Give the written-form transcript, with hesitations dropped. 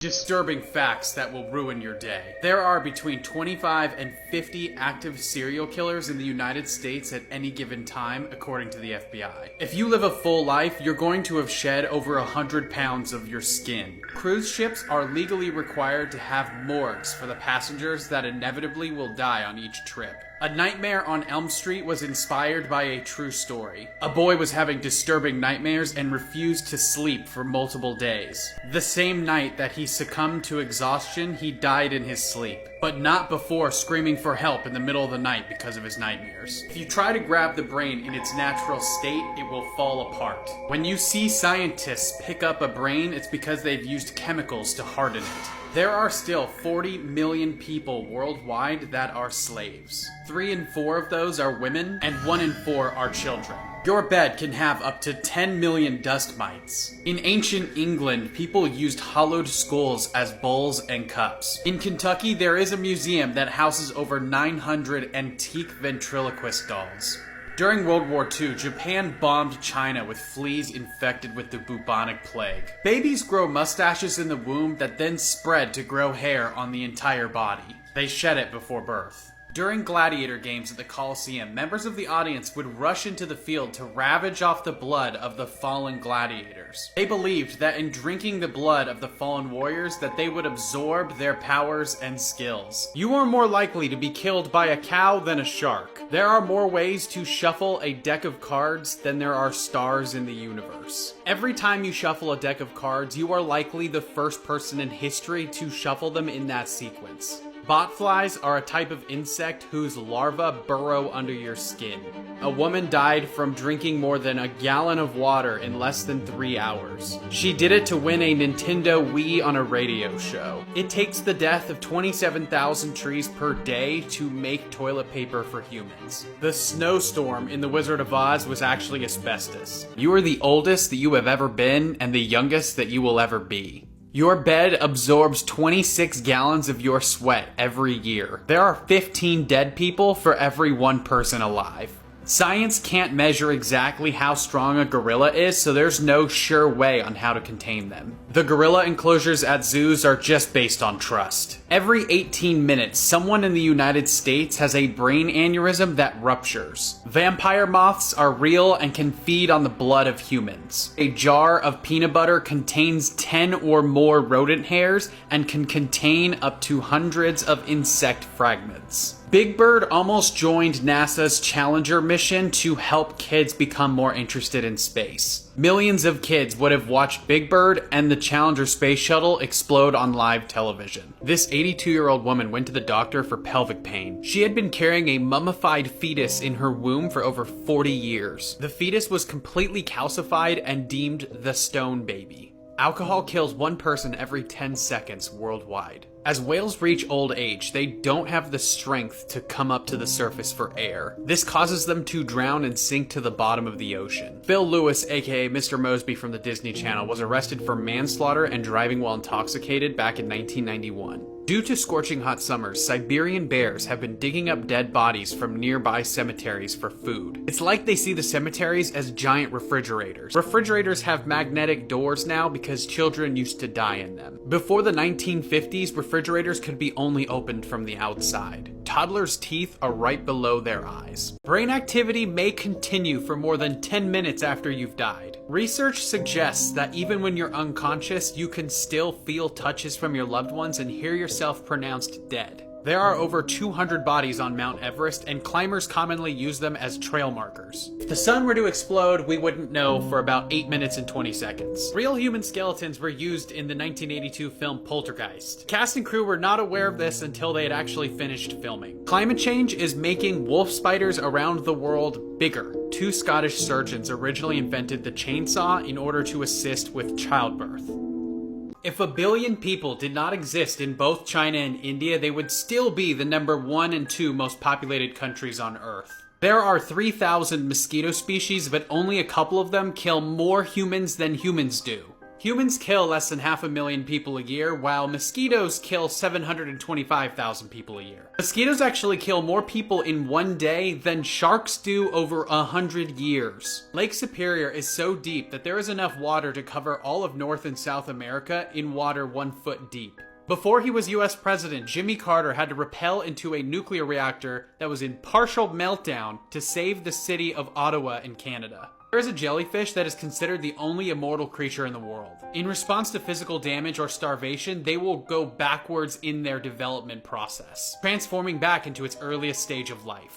Disturbing facts that will ruin your day. There are between 25 and 50 active serial killers in the United States at any given time, according to the FBI. If you live a full life, you're going to have shed over 100 pounds of your skin. Cruise ships are legally required to have morgues for the passengers that inevitably will die on each trip. A Nightmare on Elm Street was inspired by a true story. A boy was having disturbing nightmares and refused to sleep for multiple days. The same night that he succumbed to exhaustion, he died in his sleep. But not before screaming for help in the middle of the night because of his nightmares. If you try to grab the brain in its natural state, it will fall apart. When you see scientists pick up a brain, it's because they've used chemicals to harden it. There are still 40 million people worldwide that are slaves. 3 in 4 of those are women, and 1 in 4 are children. Your bed can have up to 10 million dust mites. In ancient England, people used hollowed skulls as bowls and cups. In Kentucky, there is a museum that houses over 900 antique ventriloquist dolls. During World War II, Japan bombed China with fleas infected with the bubonic plague. Babies grow mustaches in the womb that then spread to grow hair on the entire body. They shed it before birth. During gladiator games at the Colosseum, members of the audience would rush into the field to ravage off the blood of the fallen gladiators. They believed that in drinking the blood of the fallen warriors that they would absorb their powers and skills. You are more likely to be killed by a cow than a shark. There are more ways to shuffle a deck of cards than there are stars in the universe. Every time you shuffle a deck of cards, you are likely the first person in history to shuffle them in that sequence. Botflies are a type of insect whose larvae burrow under your skin. A woman died from drinking more than a gallon of water in less than 3 hours. She did it to win a Nintendo Wii on a radio show. It takes the death of 27,000 trees per day to make toilet paper for humans. The snowstorm in The Wizard of Oz was actually asbestos. You are the oldest that you have ever been and the youngest that you will ever be. Your bed absorbs 26 gallons of your sweat every year. There are 15 dead people for every 1 person alive. Science can't measure exactly how strong a gorilla is, so there's no sure way on how to contain them. The gorilla enclosures at zoos are just based on trust. Every 18 minutes, someone in the United States has a brain aneurysm that ruptures. Vampire moths are real and can feed on the blood of humans. A jar of peanut butter contains 10 or more rodent hairs and can contain up to hundreds of insect fragments. Big Bird almost joined NASA's Challenger mission to help kids become more interested in space. Millions of kids would have watched Big Bird and the Challenger space shuttle explode on live television. This 82-year-old woman went to the doctor for pelvic pain. She had been carrying a mummified fetus in her womb for over 40 years. The fetus was completely calcified and deemed the stone baby. Alcohol kills 1 person every 10 seconds worldwide. As whales reach old age, they don't have the strength to come up to the surface for air. This causes them to drown and sink to the bottom of the ocean. Phil Lewis, aka Mr. Mosby from the Disney Channel, was arrested for manslaughter and driving while intoxicated back in 1991. Due to scorching hot summers, Siberian bears have been digging up dead bodies from nearby cemeteries for food. It's like they see the cemeteries as giant refrigerators. Refrigerators have magnetic doors now because children used to die in them. Before the 1950s, refrigerators could be only opened from the outside. Toddlers' teeth are right below their eyes. Brain activity may continue for more than 10 minutes after you've died. Research suggests that even when you're unconscious, you can still feel touches from your loved ones and hear yourself pronounced dead. There are over 200 bodies on Mount Everest, and climbers commonly use them as trail markers. If the sun were to explode, we wouldn't know for about 8 minutes and 20 seconds. Real human skeletons were used in the 1982 film Poltergeist. Cast and crew were not aware of this until they had actually finished filming. Climate change is making wolf spiders around the world bigger. 2 Scottish surgeons originally invented the chainsaw in order to assist with childbirth. If 1 billion people did not exist in both China and India, they would still be the number 1 and 2 most populated countries on Earth. There are 3,000 mosquito species, but only a couple of them kill more humans than humans do. Humans kill less than 500,000 people a year, while mosquitoes kill 725,000 people a year. Mosquitoes actually kill more people in one day than sharks do over 100 years. Lake Superior is so deep that there is enough water to cover all of North and South America in water 1 foot deep. Before he was US president, Jimmy Carter had to rappel into a nuclear reactor that was in partial meltdown to save the city of Ottawa in Canada. There is a jellyfish that is considered the only immortal creature in the world. In response to physical damage or starvation, they will go backwards in their development process, transforming back into its earliest stage of life.